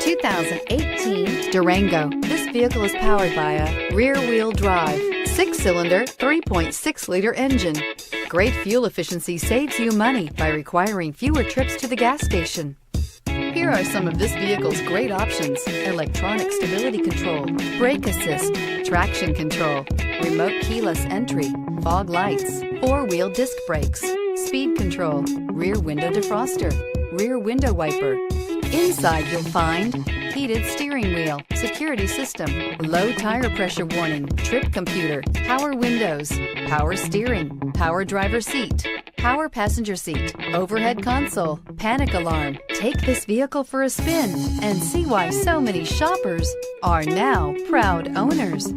2018 Durango. This vehicle is powered by a rear-wheel drive, 6-cylinder, 3.6-liter engine. Great fuel efficiency saves you money by requiring fewer trips to the gas station. Here are some of this vehicle's great options: electronic stability control, brake assist, traction control, remote keyless entry, fog lights, 4-wheel disc brakes, speed control, rear window defroster, rear window wiper. Inside you'll find heated steering wheel, security system, low tire pressure warning, trip computer, power windows, power steering, power driver seat, power passenger seat, overhead console, panic alarm. Take this vehicle for a spin and see why so many shoppers are now proud owners.